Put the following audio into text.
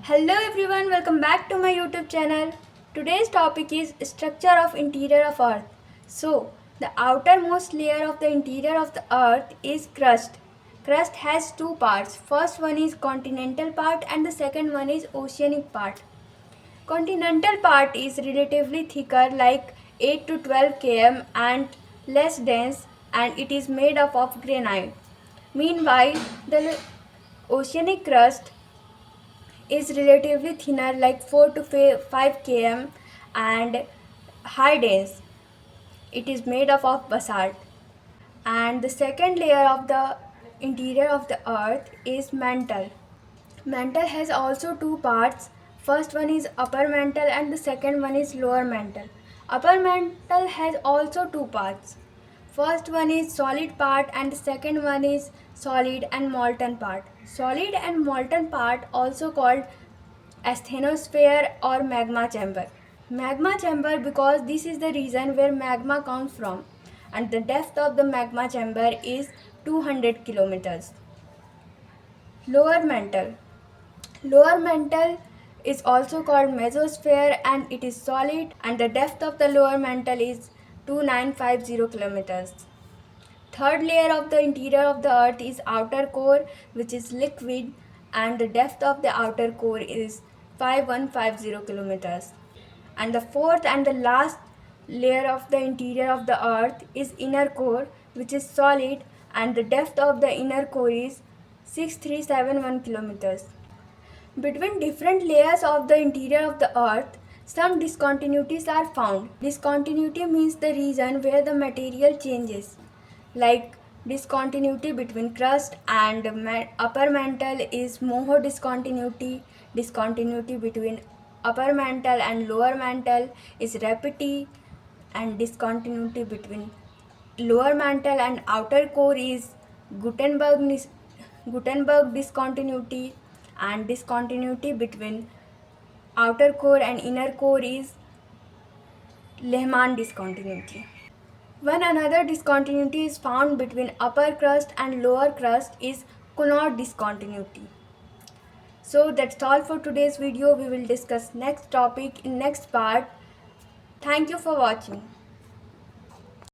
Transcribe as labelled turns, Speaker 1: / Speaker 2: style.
Speaker 1: Hello everyone, welcome back to my YouTube channel. Today's topic is structure of interior of earth. So, the outermost layer of the interior of the earth is crust. Crust has two parts. First one is continental part and the second one is oceanic part. Continental part is relatively thicker like 8 to 12 km and less dense, and it is made up of granite. Meanwhile, the oceanic crust is relatively thinner like 4 to 5 km and high dense. It is made up of basalt. And the second layer of the interior of the earth is mantle. Mantle has also two parts. First one is upper mantle and the second one is lower mantle. Upper mantle has also two parts. First one is solid part and the second one is solid and molten part. Solid and molten part also called asthenosphere or magma chamber. Magma chamber because this is the region where magma comes from, and the depth of the magma chamber is 200 kilometers. Lower mantle. Lower mantle is also called mesosphere and it is solid, and the depth of the lower mantle is 2950 kilometers. Third layer of the interior of the earth is outer core, which is liquid, and the depth of the outer core is 5150 kilometers. And the fourth and the last layer of the interior of the earth is inner core, which is solid, and the depth of the inner core is 6371 kilometers. Between different layers of the interior of the earth, some discontinuities are found. Discontinuity means the region where the material changes, like discontinuity between crust and upper mantle is Moho discontinuity. Discontinuity between upper mantle and lower mantle is Rapiti, and discontinuity between lower mantle and outer core is Gutenberg discontinuity, and discontinuity between outer core and inner core is Lehman discontinuity. One another discontinuity is found between upper crust and lower crust is Coulomb discontinuity. So that's all for today's video. We will discuss next topic in next part. Thank you for watching.